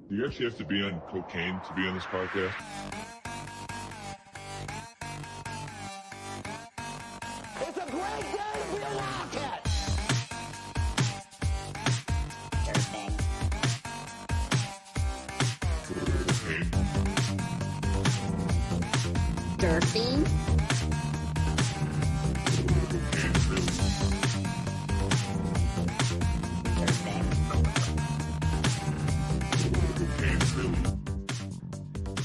Do you actually have to be on cocaine to be on this podcast? It's a great day to be a Wildcat! Cocaine. Durfing.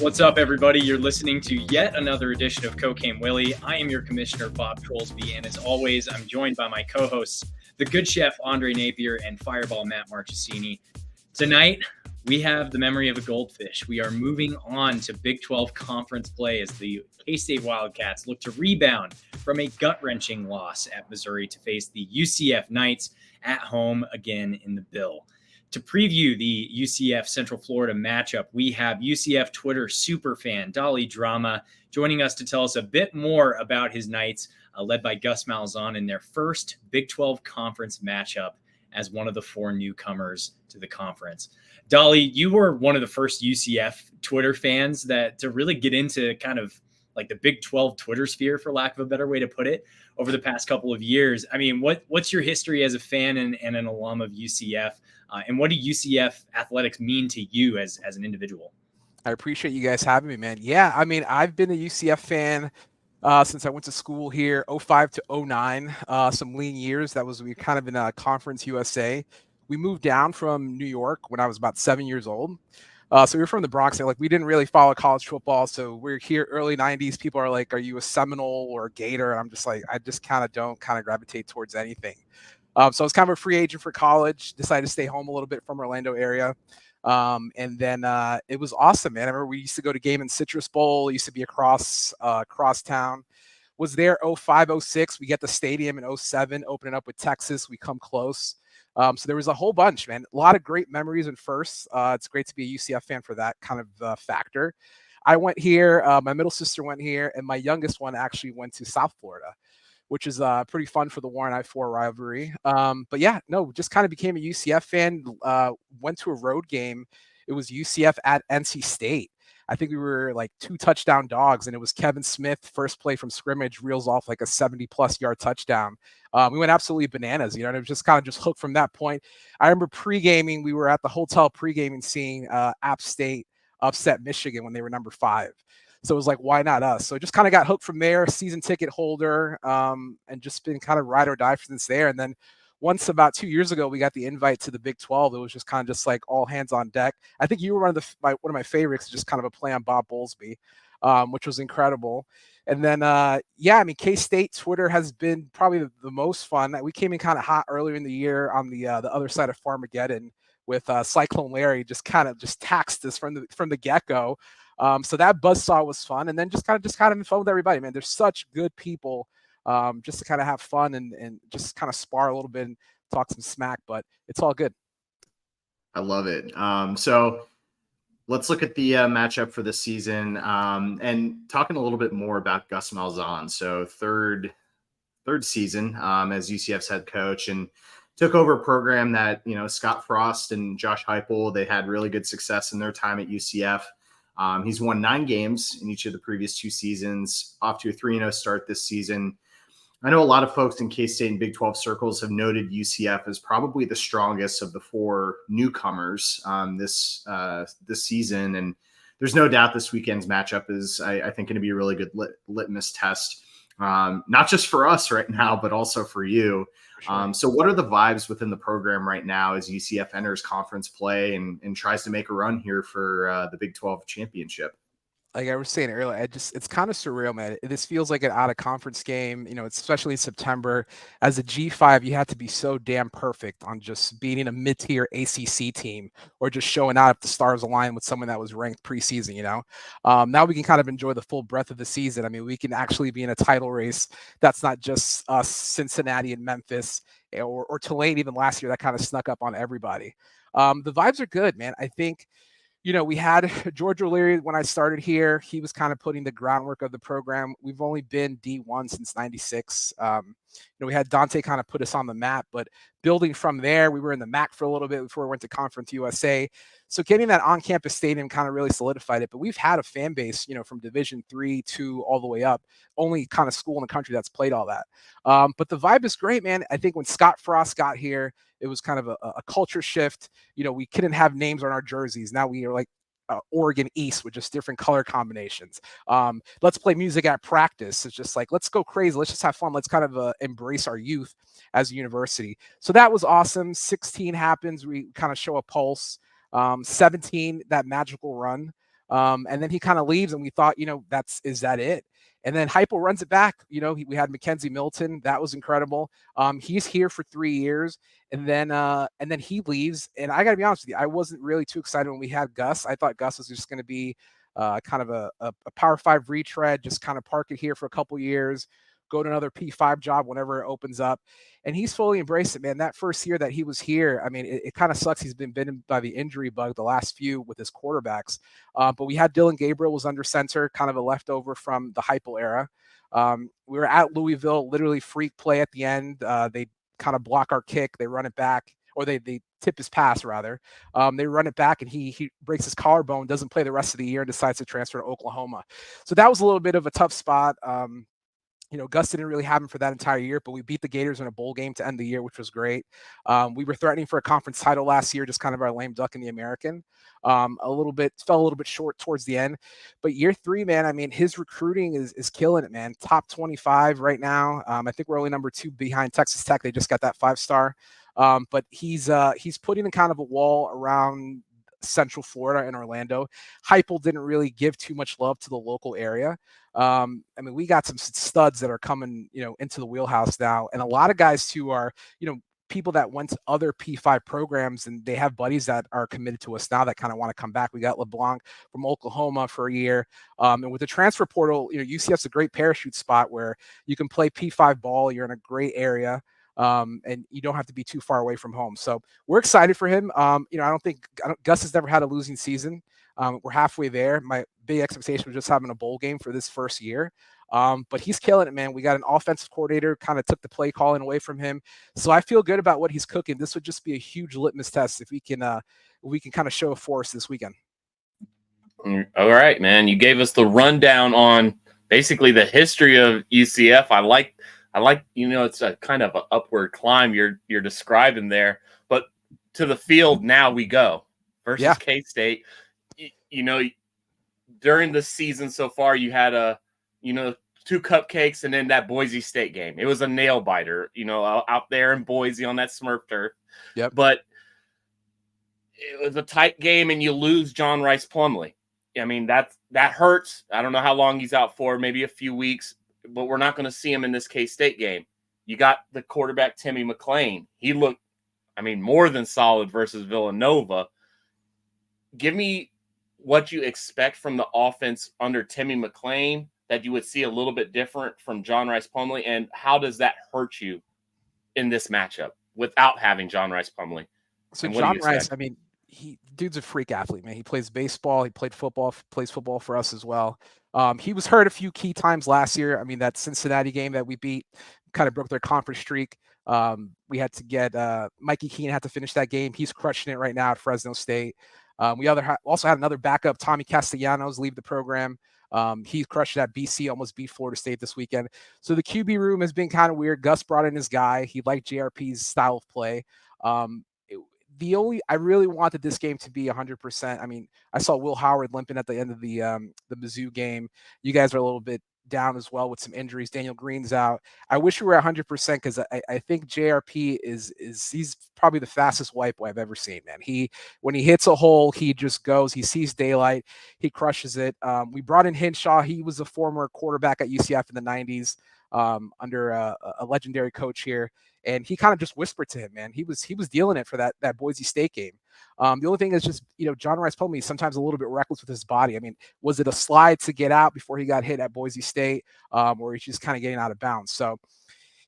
What's up, everybody? You're listening to yet another edition of Cocaine Willie. I am your commissioner, Bob Trollsby, and as always, I'm joined by my co-hosts, the good chef, Andre Napier, and Fireball Matt Marchesini. Tonight, we have the memory of a goldfish. We are moving on to Big 12 conference play as the K-State Wildcats look to rebound from a gut-wrenching loss at Missouri to face the UCF Knights at home again in the Bill. To preview the UCF Central Florida matchup, we have UCF Twitter superfan Dali Drama joining us to tell us a bit more about his Knights, led by Gus Malzahn in their first Big 12 conference matchup as one of the four newcomers to the conference. Dali, you were one of the first UCF Twitter fans to really get into kind of like the Big 12 Twitter sphere, for lack of a better way to put it, over the past couple of years. I mean, what's your history as a fan and an alum of UCF? And what do UCF athletics mean to you as an individual? I appreciate you guys having me, man. Yeah, I mean, I've been a UCF fan since I went to school here, 05 to 09, some lean years. We kind of in a Conference USA. We moved down from New York when I was about 7 years old. So we were from the Bronx, and we didn't really follow college football. So we're here early 90s. People are like, are you a Seminole or a Gator? And I'm just like, I just kind of don't gravitate towards anything. So I was kind of a free agent for college, decided to stay home a little bit from Orlando area. And then it was awesome, man. I remember we used to go to game in Citrus Bowl. It used to be across town. Was there 05, 06. We get the stadium in 07, opening up with Texas. We come close. So there was a whole bunch, man. A lot of great memories and firsts. It's great to be a UCF fan for that kind of factor. I went here. My middle sister went here, and my youngest one actually went to South Florida, which is pretty fun for the Warren I-4 rivalry. But yeah, no, just kind of became a UCF fan, went to a road game. It was UCF at NC State. I think we were like 2 touchdown dogs, and it was Kevin Smith, first play from scrimmage, reels off like a 70-plus yard touchdown. We went absolutely bananas, and it was just kind of just hooked from that point. I remember pre-gaming, we were at the hotel pre-gaming seeing App State upset Michigan when they were number 5. So it was like, why not us? So just kind of got hooked from there, season ticket holder, and just been kind of ride or die since there. And then once about 2 years ago, we got the invite to the Big 12. It was just kind of just like all hands on deck. I think you were one of my favorites, just kind of a play on Bob Bowlesby, which was incredible. And then, K-State Twitter has been probably the most fun. We came in kind of hot earlier in the year on the other side of Farmageddon with Cyclone Larry, just taxed us from the get-go. So that buzzsaw was fun, and then just kind of having fun with everybody, man. There's such good people, just to kind of have fun and just kind of spar a little bit and talk some smack, but it's all good. I love it. So let's look at the matchup for this season, and talking a little bit more about Gus Malzahn. So third season as UCF's head coach, and took over a program that, Scott Frost and Josh Heupel, they had really good success in their time at UCF. He's won 9 games in each of the previous 2 seasons, off to a 3-0 start this season. I know a lot of folks in K-State and Big 12 circles have noted UCF as probably the strongest of the 4 newcomers this season. And there's no doubt this weekend's matchup is, I think, going to be a really good litmus test, not just for us right now, but also for you. So what are the vibes within the program right now as UCF enters conference play and tries to make a run here for the Big 12 championship? Like I was saying earlier, it's kind of surreal, man. This feels like an out of conference game, especially in September. As a G5, you have to be so damn perfect on just beating a mid-tier ACC team or just showing out if the stars align with someone that was ranked preseason, Now we can kind of enjoy the full breadth of the season. I mean, we can actually be in a title race that's not just us, Cincinnati and Memphis, or Tulane even last year that kind of snuck up on everybody. The vibes are good, man. I think We had George O'Leary when I started here. He was kind of putting the groundwork of the program. We've only been D1 since '96. We had Dante kind of put us on the map, but building from there, we were in the MAC for a little bit before we went to Conference USA. So getting that on-campus stadium kind of really solidified it. But we've had a fan base, from Division 3 to all the way up. Only kind of school in the country that's played all that. But the vibe is great, man. I think when Scott Frost got here, it was kind of a culture shift. We couldn't have names on our jerseys. Now we are like Oregon East with just different color combinations. Let's play music at practice. It's just like, let's go crazy. Let's just have fun. Let's kind of embrace our youth as a university. So that was awesome. 16 happens. We kind of show a pulse. 17, that magical run. And then he kind of leaves and we thought, is that it? And then Heupel runs it back. We had Mackenzie Milton. That was incredible. He's here for 3 years, and then he leaves. And I got to be honest with you, I wasn't really too excited when we had Gus. I thought Gus was just going to be kind of a Power 5 retread, just kind of park it here for a couple years, go to another P5 job whenever it opens up. And he's fully embraced it, man. That first year that he was here, I mean, it kind of sucks. He's been bitten by the injury bug the last few with his quarterbacks. But we had Dylan Gabriel was under center, kind of a leftover from the Heupel era. We were at Louisville, literally freak play at the end. They kind of block our kick. They run it back, or they tip his pass, rather. They run it back, and he breaks his collarbone, doesn't play the rest of the year, and decides to transfer to Oklahoma. So that was a little bit of a tough spot. Gus didn't really have him for that entire year, but we beat the Gators in a bowl game to end the year, which was great. We were threatening for a conference title last year, just kind of our lame duck in the American. Fell a little bit short towards the end. But year 3, man, I mean, his recruiting is killing it, man. Top 25 right now. I think we're only number 2 behind Texas Tech. They just got that 5-star. But he's putting in kind of a wall around Central Florida and Orlando. Heupel didn't really give too much love to the local area. I mean, we got some studs that are coming, into the wheelhouse now, and a lot of guys who are, people that went to other P5 programs, and they have buddies that are committed to us now that kind of want to come back. We got LeBlanc from Oklahoma for a year. And with the transfer portal, UCF's a great parachute spot where you can play P5 ball. You're in a great area. And you don't have to be too far away from home. So we're excited for him. Gus has never had a losing season. We're halfway there. My big expectation was just having a bowl game for this first year. But he's killing it, man. We got an offensive coordinator, kind of took the play calling away from him. So I feel good about what he's cooking. This would just be a huge litmus test if we can kind of show a force this weekend. All right, man. You gave us the rundown on basically the history of UCF. I like, it's a kind of an upward climb you're describing there, but to the field now we go versus K-State. During the season so far, you had 2 cupcakes and then that Boise State game. It was a nail biter, out there in Boise on that Smurf turf. Yep. But it was a tight game and you lose John Rice Plumlee. I mean, that hurts. I don't know how long he's out for, maybe a few weeks. But we're not going to see him in this K-State game. You got the quarterback, Timmy McClain. He looked, more than solid versus Villanova. Give me what you expect from the offense under Timmy McClain that you would see a little bit different from John Rice Plumlee, and how does that hurt you in this matchup without having John Rice Plumlee? So John Rice, dude's a freak athlete, man. He plays baseball. He played football, plays football for us as well. He was hurt a few key times last year. I mean, that Cincinnati game that we beat kind of broke their conference streak. We had to get Mikey Keene had to finish that game. He's crushing it right now at Fresno State. We also had another backup, Tommy Castellanos, leave the program. He crushed it at BC, almost beat Florida State this weekend. So the QB room has been kind of weird. Gus brought in his guy. He liked JRP's style of play. I really wanted this game to be 100%. I mean, I saw Will Howard limping at the end of the Mizzou game. You guys are a little bit down as well with some injuries. Daniel Green's out. I wish we were 100% because I think JRP he's probably the fastest white boy I've ever seen, man. When he hits a hole, he just goes. He sees daylight. He crushes it. We brought in Hinshaw. He was a former quarterback at UCF in the 90s under a legendary coach here. And he kind of just whispered to him, man. He was dealing it for that Boise State game. The only thing is just, John Rice Plumlee is sometimes a little bit reckless with his body. I mean, was it a slide to get out before he got hit at Boise State, or he's just kind of getting out of bounds? So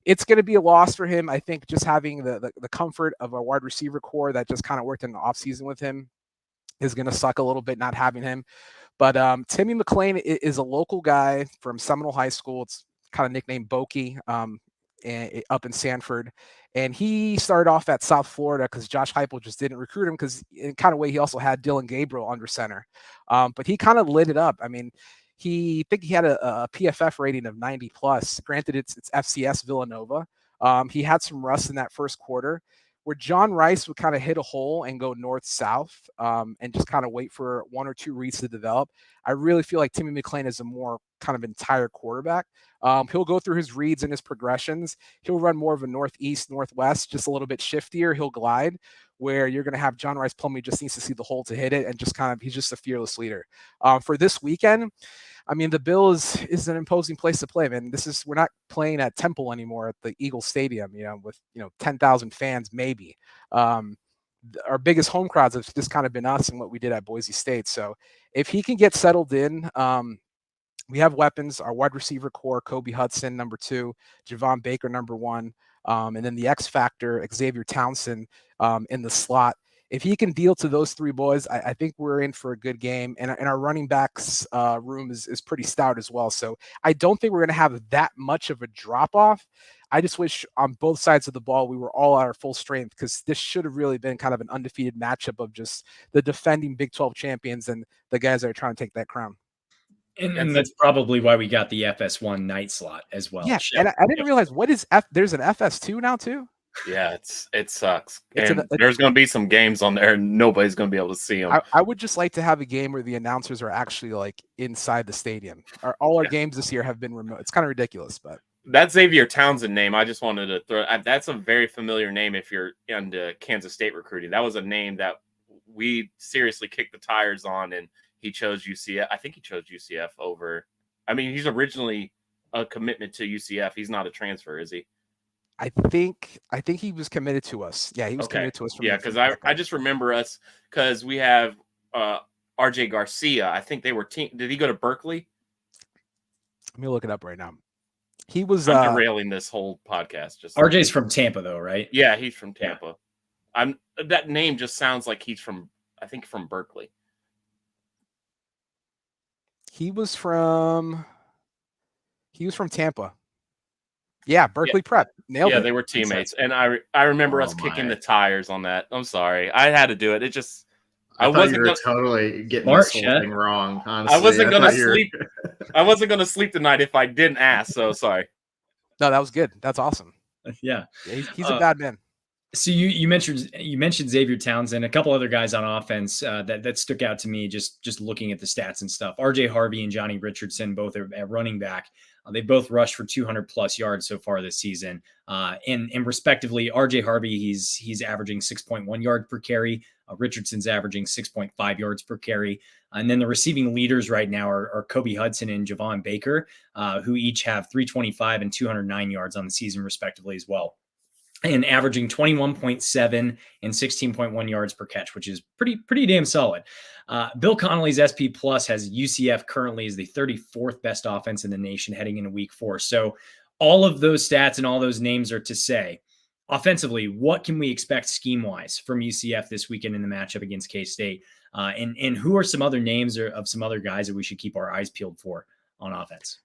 it's going to be a loss for him. I think just having the comfort of a wide receiver core that just kind of worked in the offseason with him is going to suck a little bit not having him. But Timmy McClain is a local guy from Seminole High School. It's kind of nicknamed Bokey, up in Sanford. And he started off at South Florida because Josh Heupel just didn't recruit him because in kind of way he also had Dylan Gabriel under center. But he kind of lit it up. I mean, he had a PFF rating of 90 plus. Granted, it's FCS Villanova. He had some rust in that first quarter where John Rice would kind of hit a hole and go north-south and just kind of wait for one or two reads to develop. I really feel like Timmy McClain is a more kind of entire quarterback. He'll go through his reads and his progressions. He'll run more of a northeast, northwest, just a little bit shiftier. He'll glide where you're going to have John Rice Plumlee just needs to see the hole to hit it and just kind of, he's just a fearless leader. For this weekend, I mean, the Bill is an imposing place to play, man. We're not playing at Temple anymore at the Eagle Stadium, with 10,000 fans maybe. Our biggest home crowds have just kind of been us and what we did at Boise State. So if he can get settled in, we have weapons. Our wide receiver core: Kobe Hudson, number 2, Javon Baker, number 1, and then the X factor, Xavier Townsend, in the slot. If he can deal to those 3 boys, I think we're in for a good game. And our running backs room is pretty stout as well. So I don't think we're going to have that much of a drop-off. I just wish on both sides of the ball we were all at our full strength, because this should have really been kind of an undefeated matchup of just the defending Big 12 champions and the guys that are trying to take that crown. And that's probably why we got the FS1 night slot as well. Yeah, and I didn't realize there's an FS2 now too. Yeah, it sucks. There's going to be some games on there, and nobody's going to be able to see them. I would just like to have a game where the announcers are actually like inside the stadium. All our games this year have been remote. It's kind of ridiculous, but that Xavier Townsend name, I just wanted to throw. That's a very familiar name if you're into Kansas State recruiting. That was a name that we seriously kicked the tires on, and he chose UCF. I think he chose UCF over. I mean, he's originally a commitment to UCF. He's not a transfer, is he? I think he was committed to us. Yeah, he was committed to us. Because I just remember us because we have RJ Garcia. I think they were team. Did he go to Berkeley? Let me look it up right now. He was I'm derailing this whole podcast. Just RJ's from Tampa, though, right? Yeah, he's from Tampa. Yeah. That name just sounds like he's from Berkeley. He was from Tampa. Yeah, Berkeley Prep. Nailed it. Yeah, they were teammates. And I remember us kicking the tires on that. I'm sorry. I had to do it. It just I wasn't totally getting this whole thing wrong, honestly. I wasn't gonna sleep. I wasn't gonna sleep tonight if I didn't ask, so sorry. No, that was good. That's awesome. Yeah. He's a bad man. So you mentioned Xavier Townsend, a couple other guys on offense that stuck out to me just looking at the stats and stuff. RJ Harvey and Johnny Richardson, both are at running back. They both rushed for 200 plus yards so far this season. And respectively, RJ Harvey, he's averaging 6.1 yards per carry. Richardson's averaging 6.5 yards per carry. And then the receiving leaders right now are Kobe Hudson and Javon Baker, who each have 325 and 209 yards on the season respectively as well. And averaging 21.7 and 16.1 yards per catch, which is pretty damn solid. Bill Connolly's SP Plus has UCF currently as the 34th best offense in the nation heading into week 4. So all of those stats and all those names are to say, offensively, what can we expect scheme-wise from UCF this weekend in the matchup against K-State? And who are some other names of some other guys that we should keep our eyes peeled for on offense?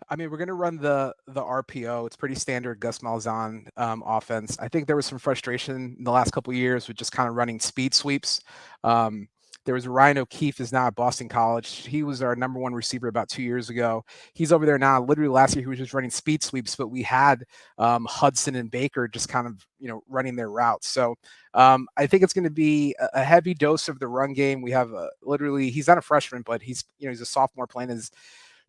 I mean, we're going to run the RPO. It's pretty standard Gus Malzahn offense. I think there was some frustration in the last couple of years with just kind of running speed sweeps. There was Ryan O'Keefe is now at Boston College. He was our number 1 receiver about 2 years ago. He's over there now. Literally last year, he was just running speed sweeps, but we had Hudson and Baker just kind of, running their routes. So I think it's going to be a heavy dose of the run game. We have he's not a freshman, but he's a sophomore playing his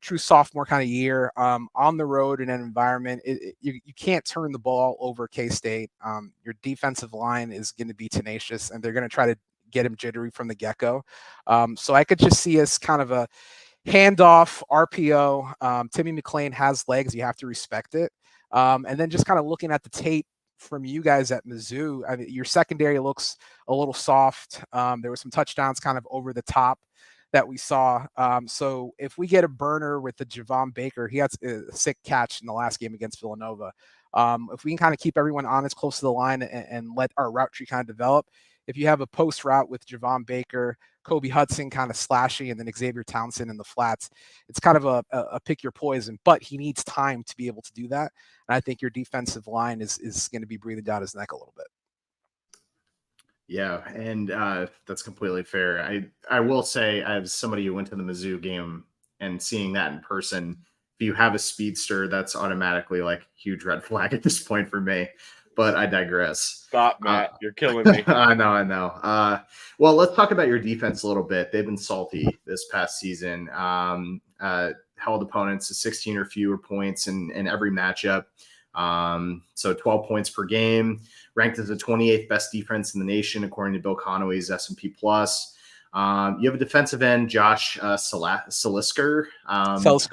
true sophomore kind of year on the road in an environment. You can't turn the ball over K-State. Your defensive line is going to be tenacious, and they're going to try to get him jittery from the get-go. So I could just see us kind of a handoff RPO. Timmy McClain has legs. You have to respect it. And then just kind of looking at the tape from you guys at Mizzou, I mean, your secondary looks a little soft. There were some touchdowns kind of over the top that we saw. So if we get a burner with the Javon Baker, he had a sick catch in the last game against Villanova. If we can kind of keep everyone honest, close to the line, and let our route tree kind of develop. If you have a post route with Javon Baker, Kobe Hudson kind of slashy, and then Xavier Townsend in the flats. It's kind of a pick your poison, but he needs time to be able to do that. And I think your defensive line is going to be breathing down his neck a little bit. Yeah, and that's completely fair. I will say, as somebody who went to the Mizzou game and seeing that in person, if you have a speedster, that's automatically like huge red flag at this point for me. But I digress. Stop, Matt. You're killing me. I know. Well, let's talk about your defense a little bit. They've been salty this past season. Held opponents to 16 or fewer points in every matchup. So 12 points per game, ranked as the 28th best defense in the nation, according to Bill Conway's S&P Plus. You have a defensive end, Josh Selisker. Selisker.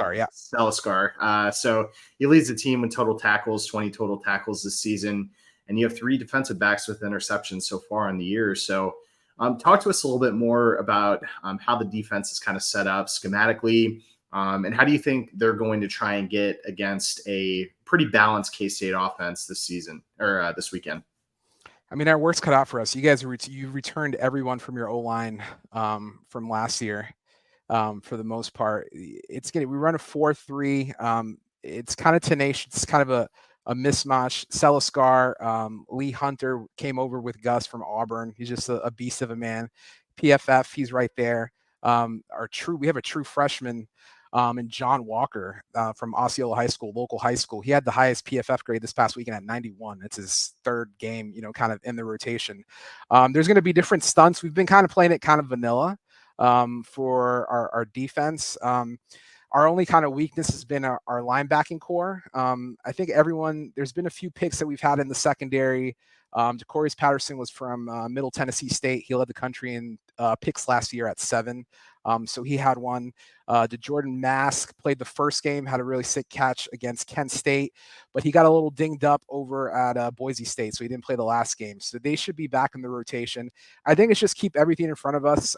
So he leads the team with total tackles, 20 total tackles this season. And you have 3 defensive backs with interceptions so far in the year. So talk to us a little bit more about how the defense is kind of set up schematically. And how do you think they're going to try and get against a pretty balanced K-State offense this season or this weekend? I mean, our work's cut out for us. You guys, you returned everyone from your O-line from last year for the most part. We run a 4-3. It's kind of tenacious. It's kind of a mismatch. Selisker, Lee Hunter came over with Gus from Auburn. He's just a beast of a man. PFF, he's right there. We have a true freshman and John Walker from Osceola High School, local high school. He had the highest PFF grade this past weekend at 91. It's his 3rd game, kind of in the rotation. There's going to be different stunts. We've been kind of playing it kind of vanilla for our defense. Our only kind of weakness has been our linebacking core. I think there's been a few picks that we've had in the secondary. DeCorius Patterson was from Middle Tennessee State. He led the country in picks last year at 7. So he had one. DeJordan Mask played the first game, had a really sick catch against Kent State, but he got a little dinged up over at Boise State, so he didn't play the last game. So they should be back in the rotation. I think it's just keep everything in front of us.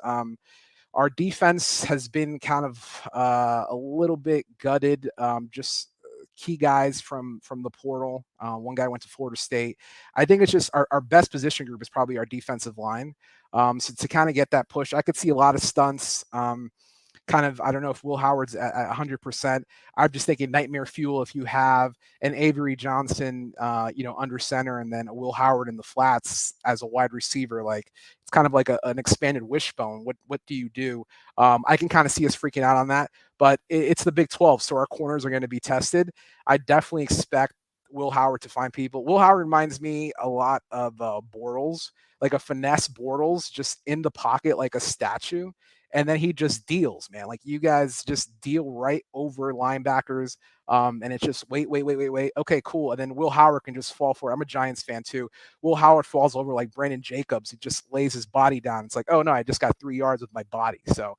Our defense has been kind of a little bit gutted, just key guys from the portal. One guy went to Florida State. I think it's just our best position group is probably our defensive line. So to kind of get that push, I could see a lot of stunts. I don't know if Will Howard's at 100%. I'm just thinking nightmare fuel if you have an Avery Johnson, under center, and then a Will Howard in the flats as a wide receiver. Like it's kind of like an expanded wishbone. What do you do? I can kind of see us freaking out on that, but it's the Big 12, so our corners are going to be tested. I definitely expect Will Howard to find people. Will Howard reminds me a lot of Bortles, like a finesse Bortles, just in the pocket like a statue. And then he just deals, man. Like you guys just deal right over linebackers. And it's just wait. Okay, cool. And then Will Howard can just fall for it. I'm a Giants fan too. Will Howard falls over like Brandon Jacobs. He just lays his body down. It's like, oh no, I just got 3 yards with my body. So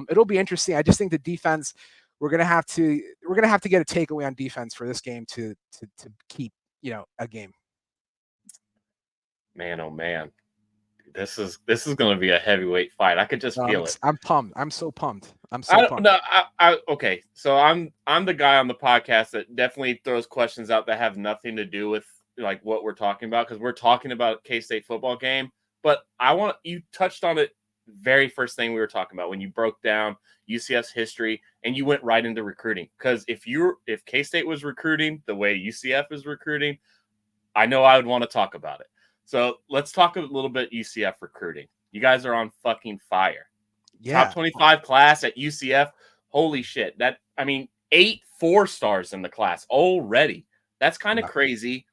it'll be interesting. I just think the defense, we're gonna have to get a takeaway on defense for this game to keep a game. Man, oh man. This is going to be a heavyweight fight. I could just feel it. I'm pumped. I'm so pumped. Okay. So I'm the guy on the podcast that definitely throws questions out that have nothing to do with like what we're talking about, because we're talking about K-State football game. But you touched on it very first thing we were talking about when you broke down UCF's history and you went right into recruiting. Because if K-State was recruiting the way UCF is recruiting, I know I would want to talk about it. So let's talk a little bit UCF recruiting. You guys are on fucking fire. Yeah. Top 25 class at UCF. Holy shit. 8 4-stars in the class already. That's kind of crazy.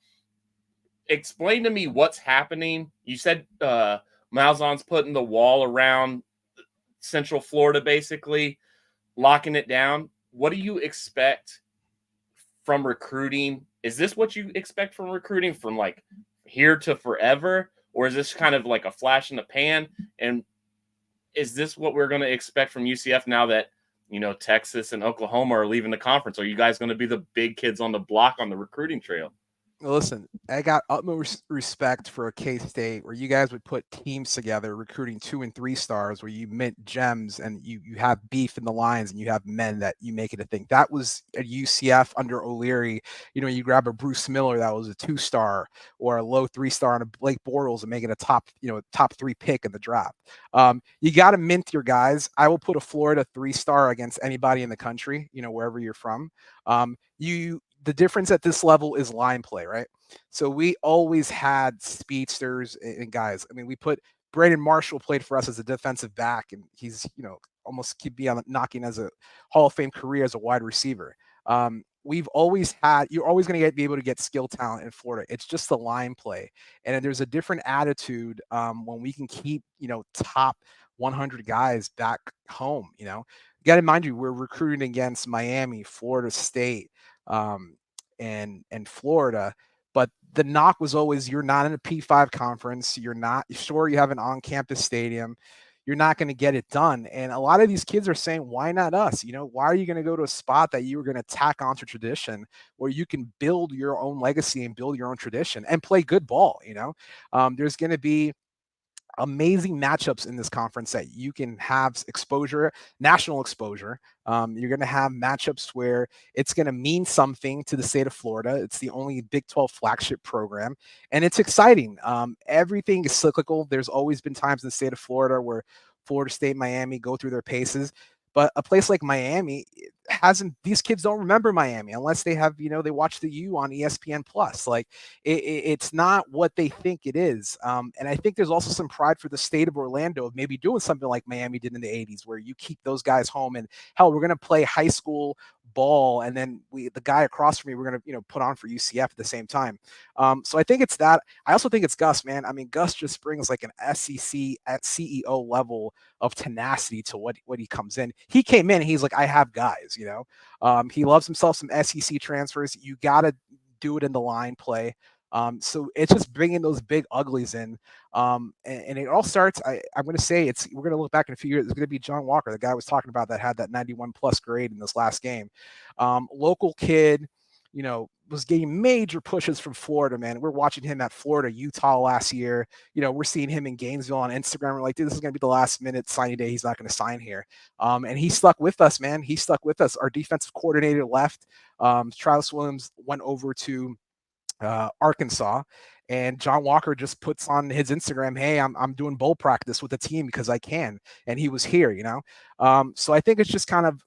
Explain to me what's happening. You said Malzahn's putting the wall around Central Florida, basically locking it down. What do you expect from recruiting? Is this what you expect from recruiting from like here to forever, or is this kind of like a flash in the pan? And is this what we're going to expect from UCF now that Texas and Oklahoma are leaving the conference? Are you guys going to be the big kids on the block on the recruiting trail? Listen, I got utmost respect for a K-State where you guys would put teams together recruiting 2 and 3 stars where you mint gems and you have beef in the lines and you have men that you make it a thing. That was at UCF under O'Leary. You grab a Bruce Miller that was a 2-star or a low 3-star and a Blake Bortles and make it a top 3 pick in the draft. You got to mint your guys. I will put a Florida 3-star against anybody in the country, wherever you're from. The difference at this level is line play, right? So we always had speedsters and guys. I mean, we put Brandon Marshall played for us as a defensive back, and he's almost could be on knocking as a Hall of Fame career as a wide receiver. We've always had. You're always going to be able to get skill talent in Florida. It's just the line play, and there's a different attitude when we can keep top 100 guys back home. You got to mind you, we're recruiting against Miami, Florida State, and Florida. But the knock was always, you're not in a P5 conference. You're not sure you have an on-campus stadium. You're not going to get it done. And a lot of these kids are saying, why not us? Why are you going to go to a spot that you were going to tack onto tradition where you can build your own legacy and build your own tradition and play good ball? There's going to be amazing matchups in this conference that you can have exposure, national exposure. You're going to have matchups where it's going to mean something to the state of Florida. It's the only Big 12 flagship program, and it's exciting. Everything is cyclical. There's always been times in the state of Florida where Florida State, Miami go through their paces. But a place like Miami these kids don't remember Miami unless they have, they watch the U on ESPN Plus. Like it's not what they think it is. And I think there's also some pride for the state of Orlando of maybe doing something like Miami did in the 80s, where you keep those guys home and hell, we're going to play high school ball. And then the guy across from me, we're going to, put on for UCF at the same time. So I think it's that. I also think it's Gus, man. I mean, Gus just brings like an SEC at CEO level of tenacity to what he comes in. He came in and he's like, I have guys, he loves himself some SEC transfers. You got to do it in the line play. So it's just bringing those big uglies in. And it all starts, I'm going to say we're going to look back in a few years. It's going to be John Walker, the guy I was talking about that had that 91 plus grade in this last game. Local kid, was getting major pushes from Florida, man. We're watching him at Florida, Utah last year. We're seeing him in Gainesville on Instagram. We're like, dude, this is going to be the last minute signing day. He's not going to sign here. And he stuck with us, man. He stuck with us. Our defensive coordinator left. Travis Williams went over to Arkansas, and John Walker just puts on his Instagram, hey, I'm doing bowl practice with the team because I can. And he was here, So I think it's just kind of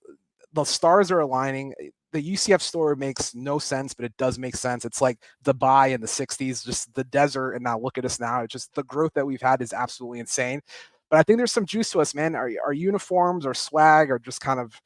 the stars are aligning. The UCF story makes no sense, but it does make sense. It's like Dubai in the 60s, just the desert. And now look at us now. It's just the growth that we've had is absolutely insane. But I think there's some juice to us, man. Our uniforms or swag are just kind of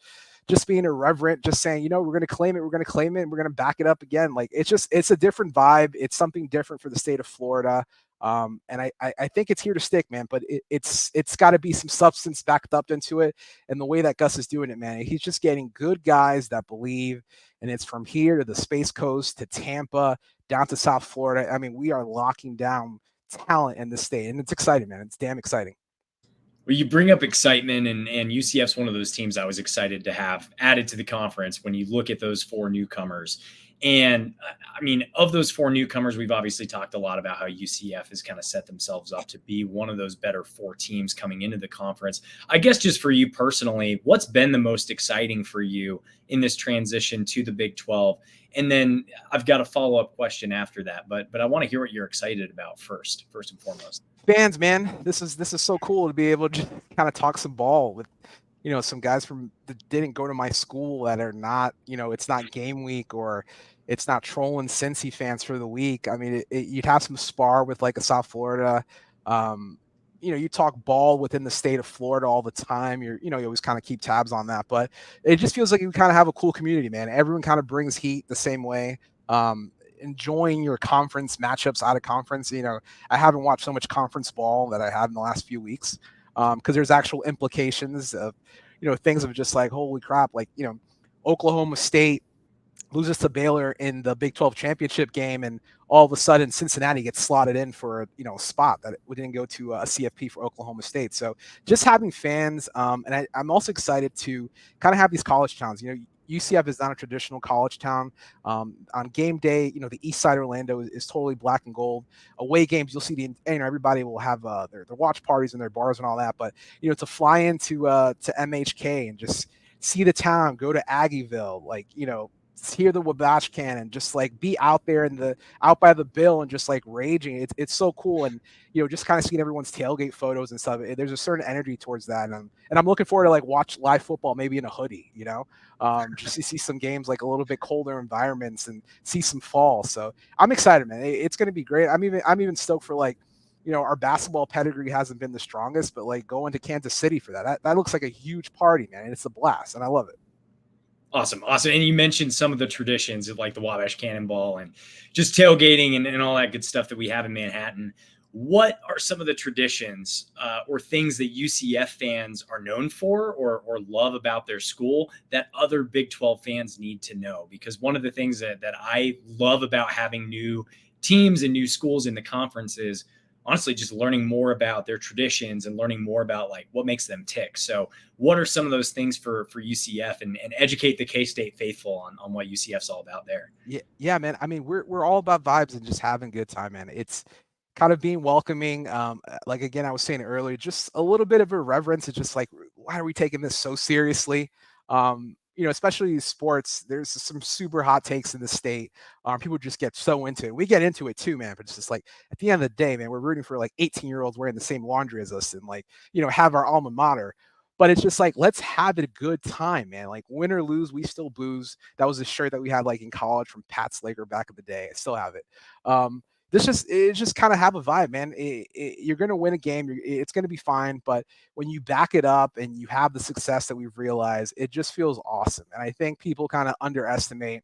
just being irreverent, just saying, we're going to claim it. We're going to claim it. And we're going to back it up again. Like it's a different vibe. It's something different for the state of Florida. And I think it's here to stick, man, but it's got to be some substance backed up into it. And the way that Gus is doing it, man, he's just getting good guys that believe, and it's from here to the Space Coast to Tampa down to South Florida. I mean, we are locking down talent in the state, and it's exciting, man. It's damn exciting. Well, you bring up excitement, and UCF's one of those teams I was excited to have added to the conference when you look at those 4 newcomers. And I mean, of those 4 newcomers, we've obviously talked a lot about how UCF has kind of set themselves up to be one of those better 4 teams coming into the conference. I guess just for you personally, what's been the most exciting for you in this transition to the Big 12? And then I've got a follow-up question after that, but I want to hear what you're excited about first and foremost. Fans, man, this is so cool to be able to kind of talk some ball with some guys that didn't go to my school that are not, it's not game week or it's not trolling Cincy fans for the week. I mean, you'd have some spar with like a South Florida. You talk ball within the state of Florida all the time. You always kind of keep tabs on that, but it just feels like you kind of have a cool community, man. Everyone kind of brings heat the same way. Enjoying your conference matchups out of conference. I haven't watched so much conference ball that I have in the last few weeks. Because there's actual implications of, things of just like, holy crap, like, Oklahoma State loses to Baylor in the Big 12 championship game, and all of a sudden Cincinnati gets slotted in for a spot that we didn't go to a CFP for Oklahoma State. So just having fans, and I'm also excited to kind of have these college towns. UCF is not a traditional college town. On game day, the East Side Orlando is totally black and gold. Away games, you'll see everybody will have their watch parties and their bars and all that. But to fly into to MHK and just see the town, go to Aggieville, hear the Wabash cannon, just like be out there out by the bill and just like raging. It's so cool. And just kind of seeing everyone's tailgate photos and stuff. There's a certain energy towards that, and I'm looking forward to watch live football maybe in a hoodie, just to see some games a little bit colder environments and see some fall. So I'm excited, man. It's going to be great. I'm even stoked for our basketball pedigree hasn't been the strongest, but going to Kansas City for that looks like a huge party, man. And it's a blast, and I love it. Awesome. And you mentioned some of the traditions of the Wabash Cannonball and just tailgating and all that good stuff that we have in Manhattan. What are some of the traditions or things that UCF fans are known for or love about their school that other Big 12 fans need to know? Because one of the things that I love about having new teams and new schools in the conference is honestly just learning more about their traditions and learning more about what makes them tick. So what are some of those things for UCF and educate the K-State faithful on what UCF's all about there? Yeah, man. I mean, we're all about vibes and just having a good time, man. It's kind of being welcoming. Again, I was saying earlier, just a little bit of irreverence. It's just why are we taking this so seriously? Especially sports, there's some super hot takes in the state. People just get so into it. We get into it too, man. But it's just at the end of the day, man, we're rooting for 18-year-olds wearing the same laundry as us and have our alma mater. But it's just let's have a good time, man. Win or lose, we still booze. That was a shirt that we had in college from Pat Slager back in the day. I still have it. It just kind of have a vibe, man. You're going to win a game. It's going to be fine. But when you back it up and you have the success that we've realized, it just feels awesome. And I think people kind of underestimate,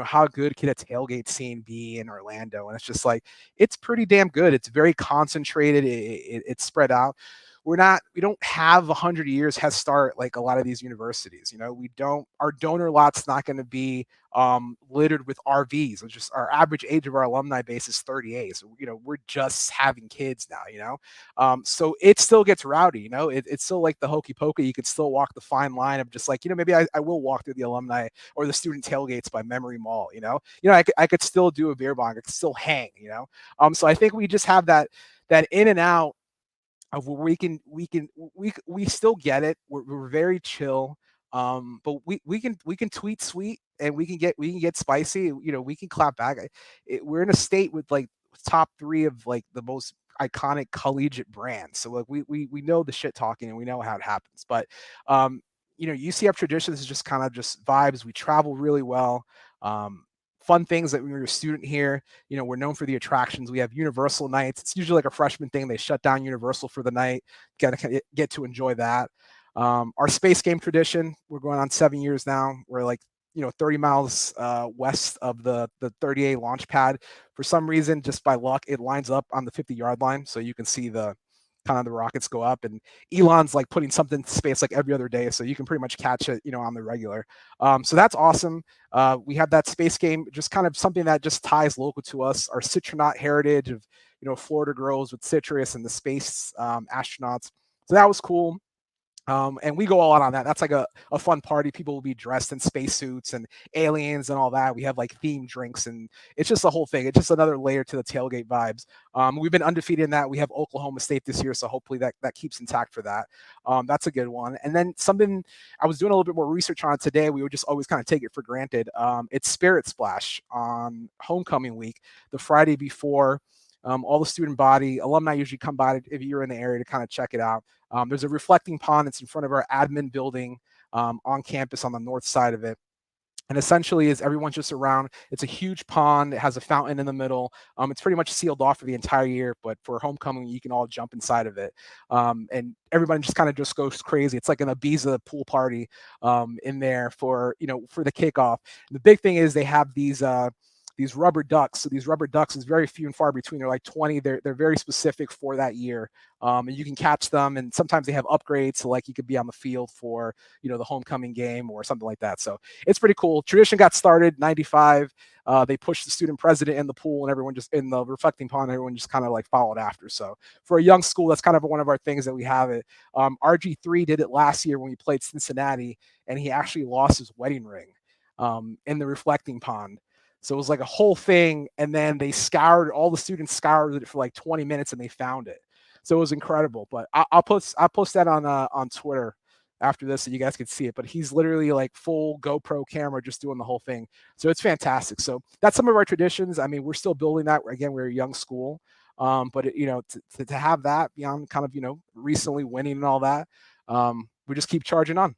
how good can a tailgate scene be in Orlando? And it's just it's pretty damn good. It's very concentrated. It's spread out. We don't have 100 years head start like a lot of these universities. Our donor lot's not going to be littered with RVs. It's just our average age of our alumni base is 38. So, we're just having kids now, so it still gets rowdy, it's still like the hokey pokey. You could still walk the fine line of just maybe I will walk through the alumni or the student tailgates by Memory Mall, I could still do a beer bong. I could still hang, so I think we just have that in and out of where we still get it. We're very chill. But we can tweet sweet and we can get spicy. We can clap back. We're in a state with top 3 of the most iconic collegiate brands. So we know the shit talking and we know how it happens. But UCF traditions is just kind of just vibes. We travel really well. Fun things that when you're a student here, we're known for the attractions. We have Universal nights. It's usually a freshman thing. They shut down Universal for the night. Get to enjoy that. Our space game tradition, we're going on 7 years now. We're 30 miles west of the 30A launch pad. For some reason, just by luck, it lines up on the 50-yard line. So you can see the rockets go up, and Elon's putting something in space every other day. So you can pretty much catch it, on the regular. So that's awesome. We have that space game, just kind of something that just ties local to us, our citronaut heritage of, Florida girls with citrus and the space astronauts. So that was cool. And we go all out on that. That's a fun party. People will be dressed in spacesuits and aliens and all that. We have themed drinks, and it's just the whole thing. It's just another layer to the tailgate vibes. We've been undefeated in that. We have Oklahoma State this year, so hopefully that keeps intact for that. That's a good one. And then something I was doing a little bit more research on it today. We would just always kind of take it for granted. It's Spirit Splash on homecoming week, the Friday before. All the student body, alumni usually come by if you're in the area to kind of check it out. There's a reflecting pond that's in front of our admin building on campus on the north side of it. And essentially, as everyone's just around, it's a huge pond. It has a fountain in the middle. It's pretty much sealed off for the entire year, but for homecoming, you can all jump inside of it. And everybody just kind of just goes crazy. It's like an Ibiza pool party in there for the kickoff. And the big thing is they have these rubber ducks. So these rubber ducks is very few and far between. They're 20. They're very specific for that year. And you can catch them. And sometimes they have upgrades. So you could be on the field for, the homecoming game or something like that. So it's pretty cool. Tradition got started 95. They pushed the student president in the pool and everyone just in the reflecting pond, everyone just kind of followed after. So for a young school, that's kind of one of our things that we have it. RG3 did it last year when we played Cincinnati, and he actually lost his wedding ring. in the reflecting pond. So it was like a whole thing, and then all the students scoured it for like 20 minutes, and they found it. So it was incredible. But I'll post that on Twitter after this so you guys can see it. But he's literally like full GoPro camera just doing the whole thing. So it's fantastic. So that's some of our traditions. I mean, we're still building that. Again, we're a young school. But to have that beyond kind of, recently winning and all that, we just keep charging on.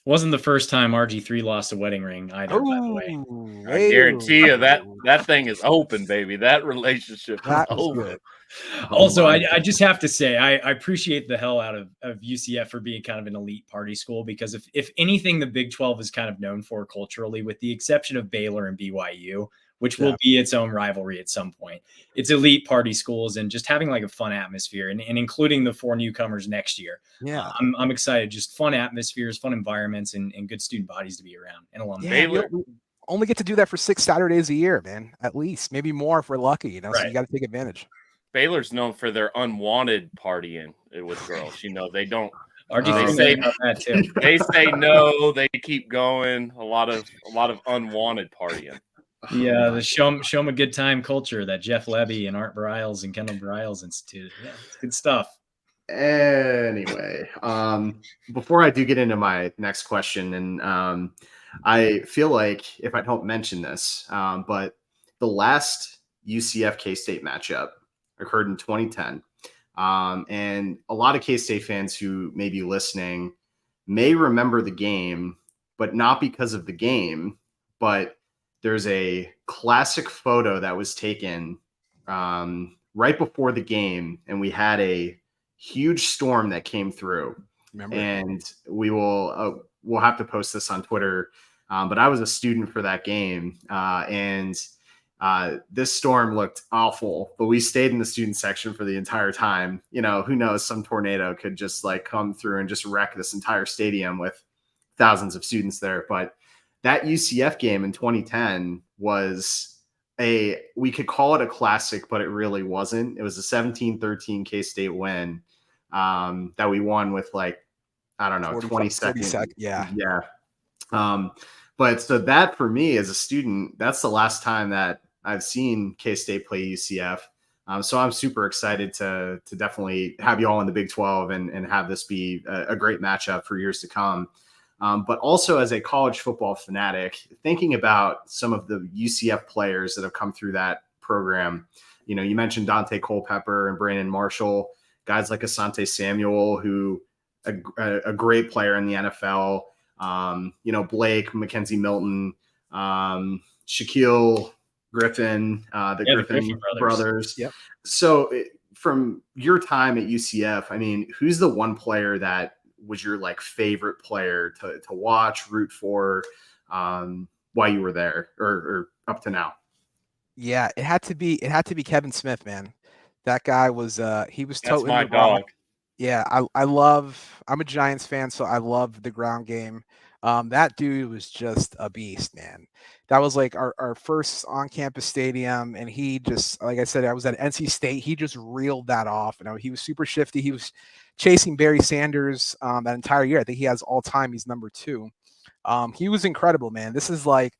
Wasn't the first time RG3 lost a wedding ring either, by the way. I guarantee you that thing is open, baby. That relationship is open. Good. Also, I just have to say, I appreciate the hell out of UCF for being kind of an elite party school, because if anything, the Big 12 is kind of known for culturally, with the exception of Baylor and BYU, which will be its own rivalry at some point. It's elite party schools, and just having like a fun atmosphere, and including the 4 newcomers next year. Yeah. I'm excited. Just fun atmospheres, fun environments, and good student bodies to be around, and alumni. Yeah, we only get to do that for 6 Saturdays a year, man, at least. Maybe more if we're lucky, Right. So you got to take advantage. Baylor's known for their unwanted partying with girls. They don't. They say no. They keep going. A lot of unwanted partying. Yeah, the show them a good time culture that Jeff Levy and Art Briles and Kendall Briles instituted. Yeah, it's good stuff. Anyway, before I do get into my next question, and I feel like if I don't mention this, but the last UCF K-State matchup occurred in 2010. And a lot of K-State fans who may be listening may remember the game, but not because of the game, but there's a classic photo that was taken right before the game, and we had a huge storm that came through. And we'll have to post this on Twitter. But I was a student for that game, and this storm looked awful, but we stayed in the student section for the entire time. Who knows, some tornado could just like come through and just wreck this entire stadium with thousands of students there. But that UCF game in 2010 was we could call it a classic, but it really wasn't. It was a 17-13 K-State win that we won with 20 seconds. Yeah. But so that for me as a student, that's the last time that I've seen K-State play UCF. So I'm super excited to definitely have you all in the Big 12 and have this be a great matchup for years to come. But also as a college football fanatic, thinking about some of the UCF players that have come through that program. You mentioned Dante Culpepper and Brandon Marshall, guys like Asante Samuel, who a great player in the NFL. Blake, Mackenzie Milton, Shaquille Griffin, the Griffin brothers. Yep. So from your time at UCF, I mean, who's the one player that was your favorite player to watch, root for, while you were there or up to now? Yeah, it had to be Kevin Smith, man. That guy was he was toting my the rock. dog. Yeah, I'm a Giants fan, so I love the ground game. That dude was just a beast, man. That was like our first on-campus stadium, and he just, like I said, I was at NC State. He just reeled that off. He was super shifty. He was chasing Barry Sanders that entire year. I think he has all time. He's number 2. He was incredible, man. This is like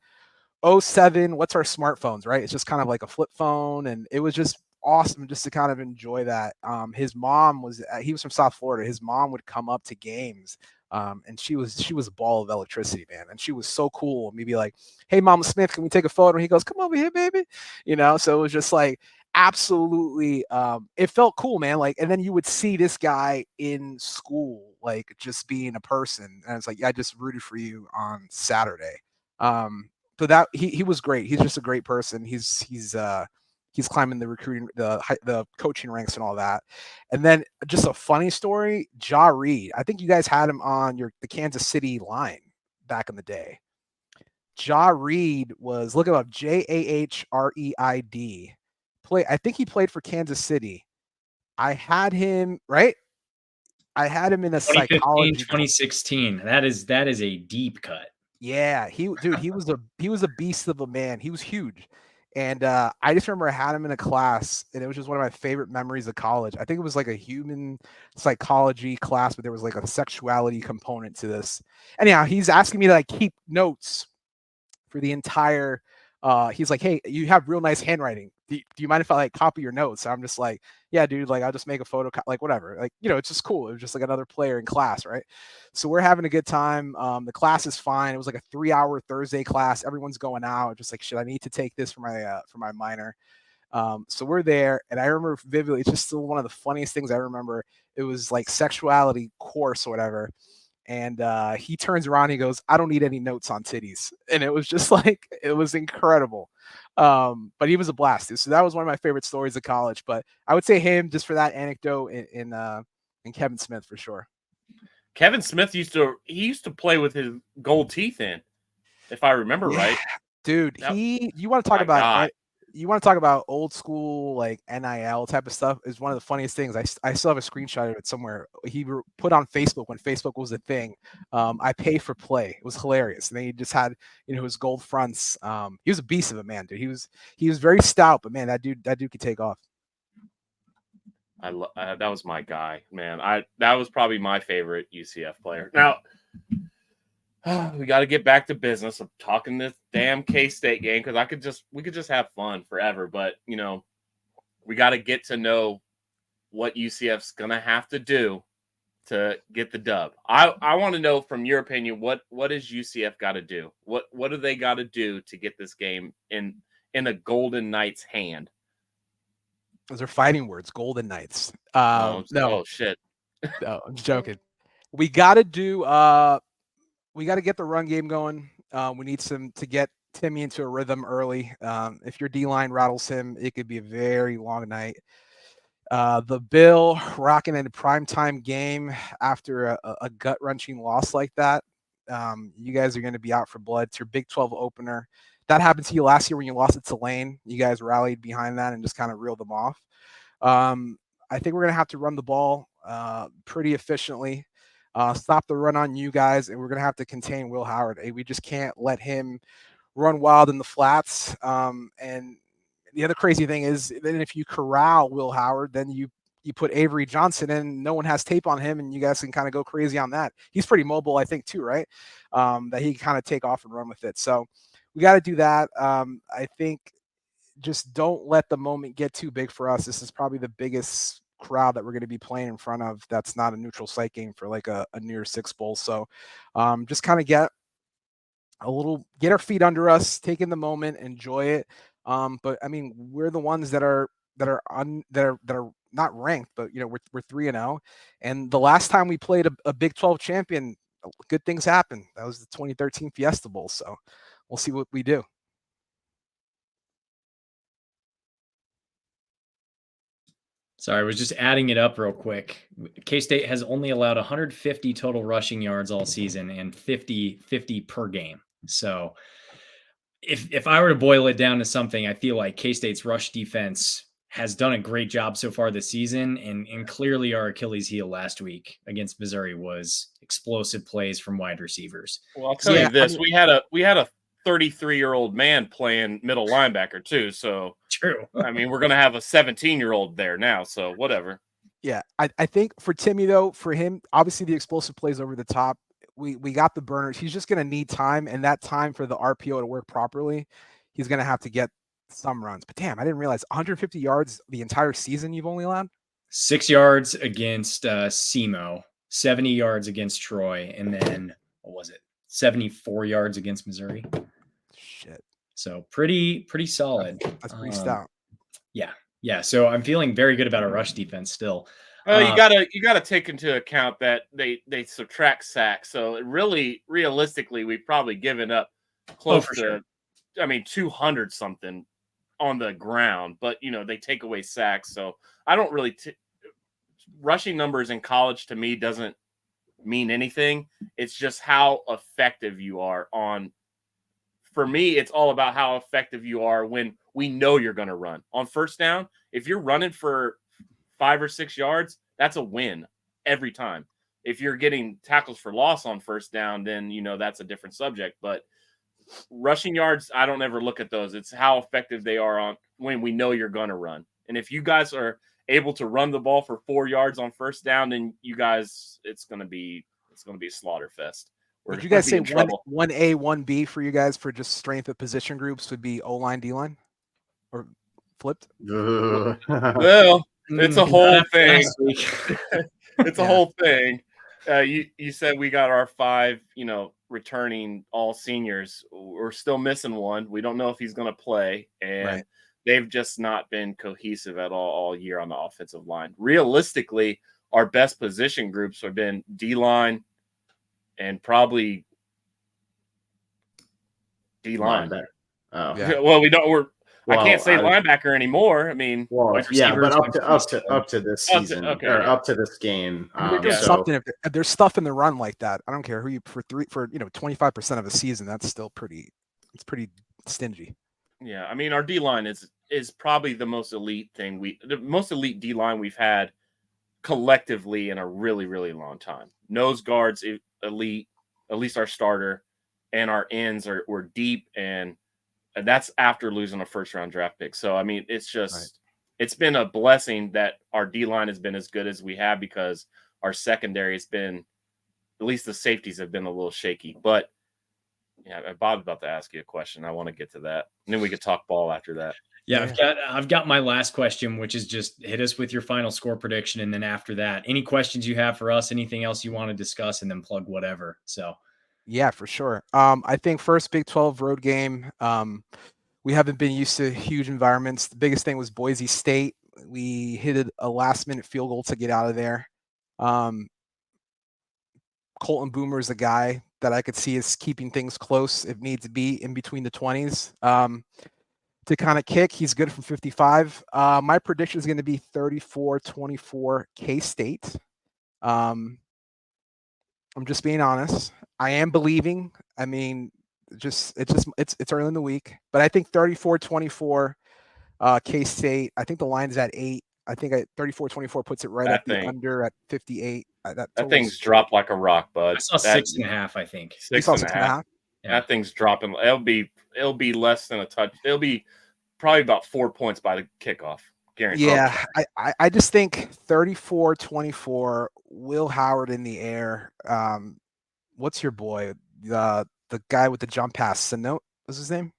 07. What's our smartphones, right? It's just kind of like a flip phone, and it was just awesome just to kind of enjoy that. His mom he was from South Florida. His mom would come up to games, and she was a ball of electricity, man. And she was so cool. And we'd be like, "Hey, Mama Smith, can we take a photo?" And he goes, "Come over here, baby." So it was just like absolutely. It felt cool, man. And then you would see this guy in school, just being a person, and it's like, yeah, I just rooted for you on Saturday. So that he was great. He's just a great person. He's climbing the recruiting, the coaching ranks and all that. And then just a funny story, Ja Reed. I think you guys had him on the Kansas City line back in the day. Ja Reed was, look him up, Jahreid. I think he played for Kansas City. I had him, right? I had him in a psychology 2016. That is a deep cut. Yeah, he was a beast of a man. He was huge. And I just remember I had him in a class, and it was just one of my favorite memories of college. I think it was like a human psychology class, but there was like a sexuality component to this. Anyhow, he's asking me to keep notes for the entire. He's like, hey, you have real nice handwriting. Do you mind if I like copy your notes? I'm just like, yeah, dude, like I'll just make a photo, like whatever. Like, it's just cool. It was just like another player in class, right? So we're having a good time. The class is fine. It was like a 3-hour Thursday class. Everyone's going out. Just like, shit, I need to take this for my minor. So we're there, and I remember vividly. It's just still one of the funniest things I remember. It was like sexuality course or whatever. And he turns around, he goes, I don't need any notes on titties. And it was just like, it was incredible. But he was a blast. So that was one of my favorite stories of college. But I would say him just for that anecdote in Kevin Smith for sure. Kevin Smith used to play with his gold teeth in, if I remember right. Dude, you want to talk about old school like NIL type of stuff is one of the funniest things. I still have a screenshot of it somewhere. He put on Facebook when Facebook was a thing. I pay for play. It was hilarious. And then he just had his gold fronts. He was a beast of a man, dude. He was very stout, but man, that dude could take off. That was my guy, man. That was probably my favorite UCF player. Now we got to get back to business of talking this damn K-State game because we could just have fun forever. But we got to get to know what UCF's gonna have to do to get the dub. I want to know from your opinion what does UCF got to do? What do they got to do to get this game in a Golden Knights hand? Those are fighting words, Golden Knights. No. No. Oh shit. No, I'm joking. We got to get the run game going. We need to get Timmy into a rhythm early. If your D-line rattles him, it could be a very long night. The Bill rocking in a primetime game after a gut-wrenching loss like that. You guys are going to be out for blood. It's your Big 12 opener. That happened to you last year when you lost it to Lane. You guys rallied behind that and just kind of reeled them off. I think we're going to have to run the ball pretty efficiently. Stop the run on you guys, and we're going to have to contain Will Howard. We just can't let him run wild in the flats. And the other crazy thing is, then if you corral Will Howard, then you put Avery Johnson in. No one has tape on him, and you guys can kind of go crazy on that. He's pretty mobile, I think, too, right? That he can kind of take off and run with it. So we got to do that. I think just don't let the moment get too big for us. This is probably the biggest crowd that we're going to be playing in front of. That's not a neutral site game for like a New Year's Six bowl. So just kind of get our feet under us, take in the moment, enjoy it. But I mean, we're the ones that are not ranked, but we're 3-0. And the last time we played a Big 12 champion, good things happened. That was the 2013 Fiesta Bowl. So we'll see what we do. Sorry, I was just adding it up real quick. K-State has only allowed 150 total rushing yards all season and 50 per game. So if I were to boil it down to something, I feel like K-State's rush defense has done a great job so far this season. And clearly our Achilles heel last week against Missouri was explosive plays from wide receivers. Well, I'll tell you this. We had a 33-year-old man playing middle linebacker too. So true. I mean, we're going to have a 17-year-old there now. So whatever. Yeah. I think for Timmy though, for him, obviously the explosive plays over the top, we got the burners. He's just going to need time, and that time for the RPO to work properly, he's going to have to get some runs. But damn, I didn't realize 150 yards the entire season you've only allowed? 6 yards against SEMO, 70 yards against Troy, and then what was it? 74 yards against Missouri. Shit. So pretty solid. That's pretty stout. Yeah. So I'm feeling very good about our rush defense still. Well, you gotta take into account that they subtract sacks. So realistically, we've probably given up close to, sure. 200 something on the ground. But they take away sacks. So I don't really rushing numbers in college to me doesn't mean anything. It's just how effective you are on. For me, it's all about how effective you are when we know you're going to run on first down. If you're running for 5 or 6 yards, that's a win every time. If you're getting tackles for loss on first down, then that's a different subject. But rushing yards, I don't ever look at those. It's how effective they are on when we know you're going to run. And if you guys are able to run the ball for 4 yards on first down, then you guys, it's going to be a slaughter fest. Would you guys say in trouble. 1A, 1B for you guys for just strength of position groups would be O-line, D-line? Or flipped? Ugh. Well, it's a whole Not after thing. last week. It's a Yeah. whole thing. You said we got our 5, returning all seniors. We're still missing one. We don't know if he's going to play, and Right. they've just not been cohesive at all year on the offensive line. Realistically, our best position groups have been D-line and probably D-line. Linebacker. Oh. Yeah. Well, we don't. I can't say Well, linebacker anymore. I mean, Well, Wide yeah, but receivers, up to this Up to- season okay, or yeah. up to this game. I mean, they're doing Yeah. something. If there's stuff in the run like that, I don't care who you for 25% of a season. That's still pretty. It's pretty stingy. yeah. I mean, our D-line is probably the most elite D-line we've had collectively in a really, really long time. Nose guards elite, at least our starter, and our ends were deep, and that's after losing a first-round draft pick. So I mean, it's just Right. It's been a blessing that our D-line has been as good as we have, because our secondary has been, at least the safeties have been a little shaky. But yeah, Bob's about to ask you a question. I want to get to that, and then we could talk ball after that. Yeah, I've got my last question, which is just hit us with your final score prediction, and then after that, any questions you have for us, anything else you want to discuss, and then plug whatever. So Yeah, for sure. I think first Big 12 road game. We haven't been used to huge environments. The biggest thing was Boise State. We hit a last-minute field goal to get out of there. Colton Boomer is a guy that I could see is keeping things close if needs to be in between the 20s. To kind of kick, he's good from 55. My prediction is going to be 34-24 K-State. I'm just being honest. I am believing. I mean, it's early in the week, but I think 34-24 K-State. I think the line's at 8. I think 34-24 puts it right at the under at 58. That thing's dropped like a rock, bud. I saw 6.5. I think 6.5. Yeah. That thing's dropping. It'll be less than a touch. It'll be probably about 4 points by the kickoff. Guaranteed. Yeah, I just think 34-24. Will Howard in the air. What's your boy? The guy with the jump pass. Sanote was his name?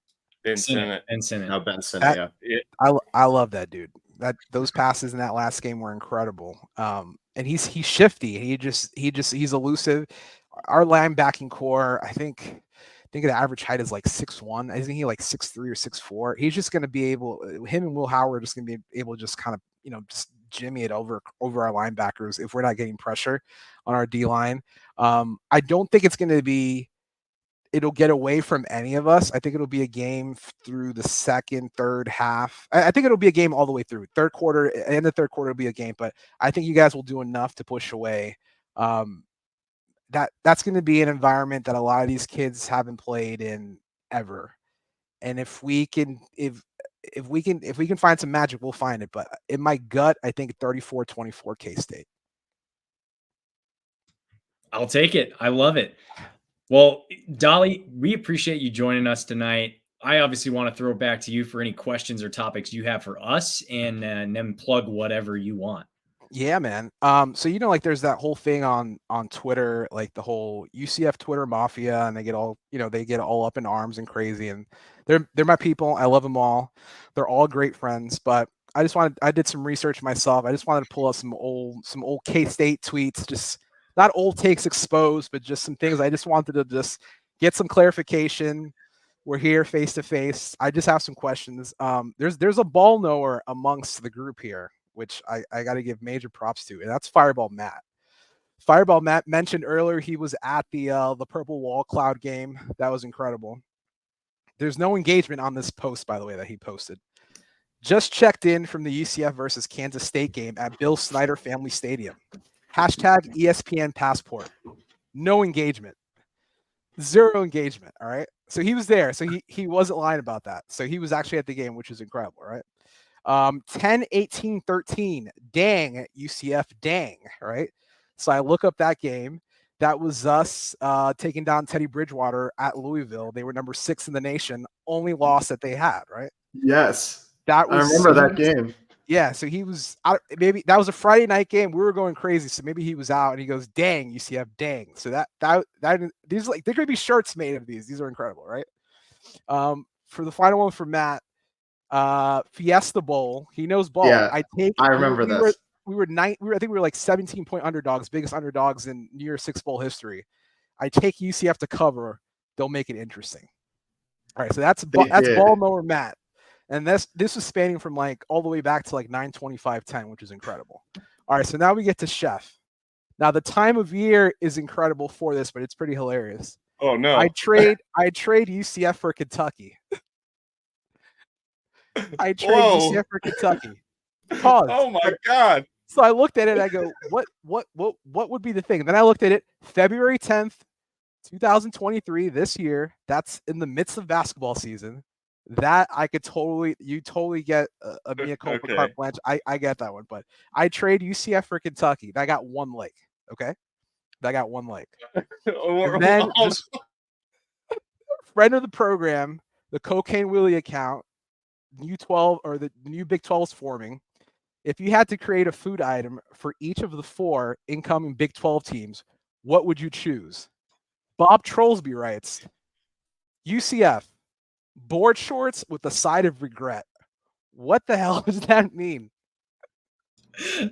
Benson. No, Benson. That- Yeah. I love that dude. Those passes in that last game were incredible. And he's shifty. He's elusive. Our linebacking core, I think the average height is like 6'1". I think he like 6'3" or 6'4". He's just going to be able. Him and Will Howard are just going to be able to just kind of just jimmy it over our linebackers if we're not getting pressure on our D line. I don't think it's going to be. It'll get away from any of us. I think it'll be a game through the second, third half. I think it'll be a game all the way through. Third quarter, and the third quarter will be a game. But I think you guys will do enough to push away. That's going to be an environment that a lot of these kids haven't played in ever. And if we can find some magic, we'll find it. But in my gut, I think 34-24 K-State. I'll take it. I love it. Well, Dali, we appreciate you joining us tonight. I obviously want to throw it back to you for any questions or topics you have for us, and then plug whatever you want. Yeah, man. So like there's that whole thing on Twitter, like the whole UCF Twitter mafia, and they get all up in arms and crazy, and they're my people. I love them all. They're all great friends, but I did some research myself. I just wanted to pull up some old K-State tweets, just not old takes exposed, but just some things I just wanted to just get some clarification. We're here face to face. I just have some questions. There's a ball knower amongst the group here, which I got to give major props to, and that's Fireball Matt. Fireball Matt mentioned earlier he was at the Purple Wall Cloud game. That was incredible. There's no engagement on this post, by the way, that he posted. Just checked in from the UCF versus Kansas State game at Bill Snyder Family Stadium. Hashtag ESPN Passport. No engagement. Zero engagement, all right? So he was there. So he wasn't lying about that. So he was actually at the game, which is incredible, right? 10-18-13. Dang, UCF, dang, right? So I look up that game. That was us taking down Teddy Bridgewater at Louisville. They were number 6 in the nation. Only loss that they had, right? Yes. That was I remember that game. Yeah, so he was out. Maybe that was a Friday night game. We were going crazy, so maybe he was out, and he goes, "Dang, UCF, dang!" So that these like there could be shirts made of these. These are incredible, right? For the final one for Matt, Fiesta Bowl. He knows ball. Yeah, I take. I remember we this. were we were nine. We were, I think we were like 17-point underdogs, biggest underdogs in New Year's Six Bowl history. I take UCF to cover. They'll make it interesting. All right, so that's did. ball knower Matt. And this was spanning from like all the way back to like 9/25/10, which is incredible. All right, so now we get to Chef. Now the time of year is incredible for this, but it's pretty hilarious. Oh no! I trade UCF for Kentucky. I trade Whoa. UCF for Kentucky. Pause. Oh my God! So I looked at it. I go, what would be the thing? And then I looked at it. February 10th, 2023. This year. That's in the midst of basketball season. That I could you totally get a mea culpa carte blanche. I get that one, but I trade UCF for Kentucky. I got one leg. Okay, I got one leg. And then just friend of the program, the Cocaine Willie account, new 12 or the new Big 12 is forming. If you had to create a food item for each of the 4 incoming Big 12 teams, what would you choose? Bob Trollsby writes, UCF. Board shorts with a side of regret. What the hell does that mean?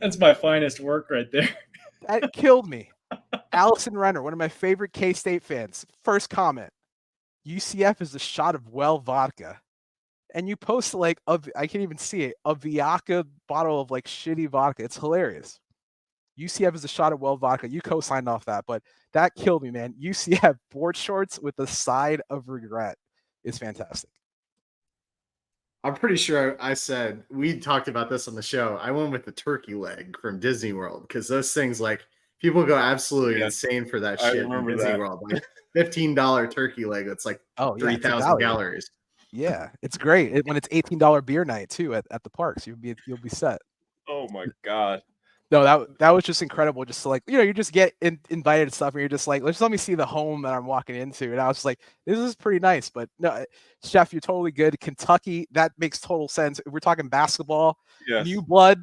That's my finest work right there. That killed me. Allison Renner, one of my favorite K-State fans. First comment. UCF is a shot of well vodka. And you post like, I can't even see it, a Viaca bottle of like shitty vodka. It's hilarious. UCF is a shot of well vodka. You co-signed off that, but that killed me, man. UCF board shorts with a side of regret is fantastic. I'm pretty sure I said we talked about this on the show. I went with the turkey leg from Disney World because those things like people go absolutely insane for that shit in Disney World. Like $15 turkey leg that's like 3,000 calories. Yeah, it's great when it's $18 beer night too at the parks. You'll be set. Oh my God. No, that was just incredible. Just to like, you just get invited and stuff, and you're just like, let me see the home that I'm walking into. And I was like, this is pretty nice. But no, Chef, you're totally good. Kentucky, that makes total sense. If we're talking basketball, new blood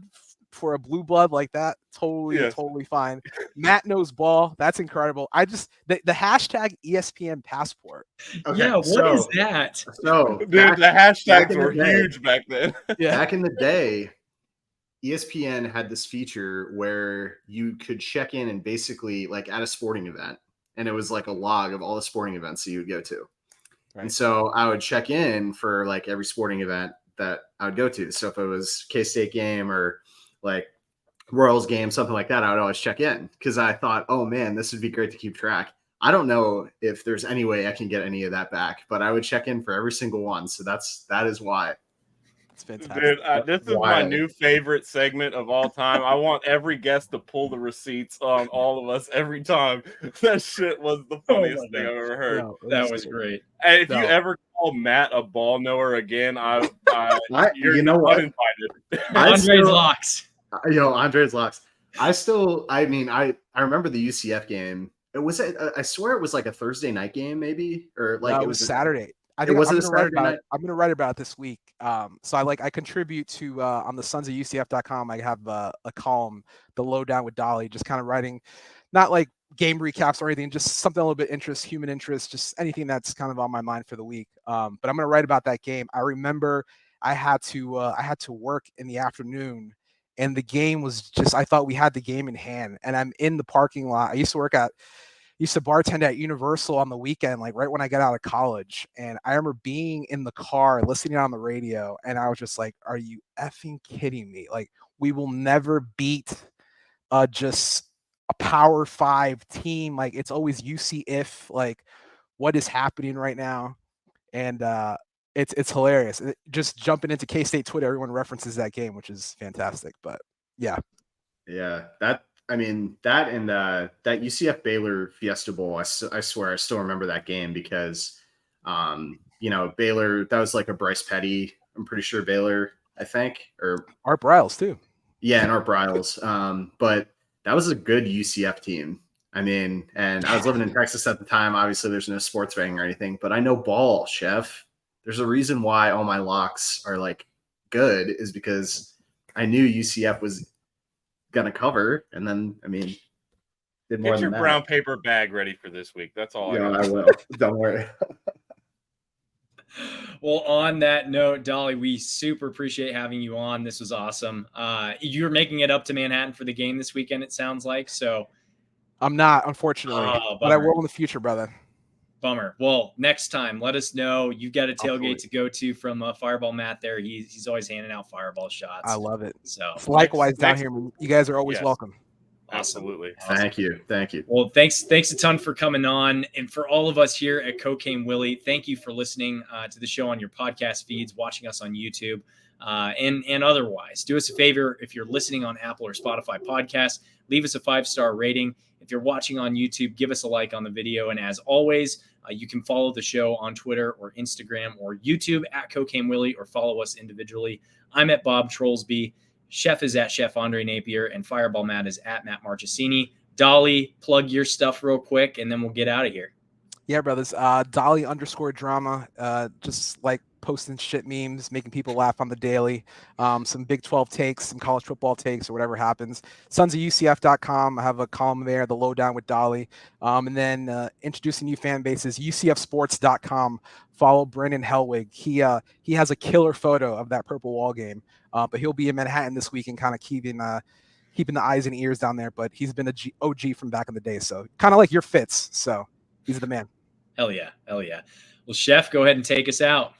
for a blue blood like that, totally fine. Matt knows ball. That's incredible. I just the hashtag ESPN passport. Okay, yeah, what is that? So dude, the hashtags were huge back then. Yeah. Back in the day, ESPN had this feature where you could check in and basically like at a sporting event, and it was like a log of all the sporting events that you would go to. Right. And so I would check in for like every sporting event that I would go to. So if it was K-State game or like Royals game, something like that, I would always check in because I thought, oh man, this would be great to keep track. I don't know if there's any way I can get any of that back, but I would check in for every single one. So that is why. It's fantastic. Dude, this is my new favorite segment of all time. I want every guest to pull the receipts on all of us every time. That shit was the funniest thing I've ever heard. No, that was great. And if you ever call Matt a ball knower again, you're uninvited. Andre's locks. Andre's locks. I remember the UCF game. I swear it was like a Thursday night game, maybe, or like it was Saturday. I think it wasn't a Saturday night. I'm going to write about it this week. So I contribute to on the sons of UCF.com. I have a column, the lowdown with Dali, just kind of writing, not like game recaps or anything, just something a little bit human interest, just anything that's kind of on my mind for the week. But I'm going to write about that game. I remember I had to work in the afternoon, and the game was just, I thought we had the game in hand, and I'm in the parking lot. I used to bartend at Universal on the weekend, like right when I got out of college. And I remember being in the car, listening on the radio, and I was just like, are you effing kidding me? Like, we will never beat just a Power 5 team. Like, it's always UC if, like, what is happening right now? And it's hilarious. Just jumping into K-State Twitter, everyone references that game, which is fantastic. But yeah. Yeah, that and that UCF Baylor Fiesta Bowl, I swear I still remember that game because, Baylor, that was like a Bryce Petty. I'm pretty sure Baylor, I think, or Art Briles too. Yeah, and Art Briles. But that was a good UCF team. I mean, and I was living in Texas at the time. Obviously, there's no sports betting or anything, but I know ball, Chef. There's a reason why all my locks are like good is because I knew UCF was gonna cover, and then did more Get your than brown that. paper bag ready for this week. That's all. Yeah, I I got. will. Don't worry. Well, on that note, Dali, we super appreciate having you on. This was awesome. You're making it up to Manhattan for the game this weekend, it sounds like. So I'm not, unfortunately, but I bummer. will in the future, brother. Bummer. Well, next time, let us know. You've got a Hopefully. tailgate to go to from Fireball Matt there. He's always handing out Fireball shots. I love it. So It's likewise down next- here. You guys are always Yes. welcome. awesome. Absolutely. Thank you. Well, thanks a ton for coming on. And for all of us here at Cocaine Willie, thank you for listening to the show on your podcast feeds, watching us on YouTube, and otherwise. Do us a favor, if you're listening on Apple or Spotify podcasts, leave us a 5-star rating. If you're watching on YouTube, give us a like on the video. And as always, you can follow the show on Twitter or Instagram or YouTube at Cocaine Willie, or follow us individually. I'm at Bob Trollsby. Chef is at Chef Andre Napier, and Fireball Matt is at Matt Marchesini. Dali, plug your stuff real quick, and then we'll get out of here. Yeah, brothers. Dali_drama. Just like posting shit memes, making people laugh on the daily. Some Big 12 takes, some college football takes, or whatever happens. sonsofUCF.com. I have a column there, the lowdown with Dali. And then introducing new fan bases, UCFsports.com. Follow Brendan Hellwig. He has a killer photo of that Purple Wall game. But he'll be in Manhattan this week and kind of keeping the eyes and ears down there. But he's been a OG from back in the day, so kind of like your Fitz. So he's the man. Hell yeah. Well, Chef, go ahead and take us out.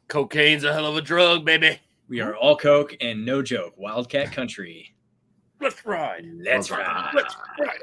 Cocaine's a hell of a drug, baby. We are all Coke and no joke. Wildcat Country. Let's ride. Let's ride. Let's ride.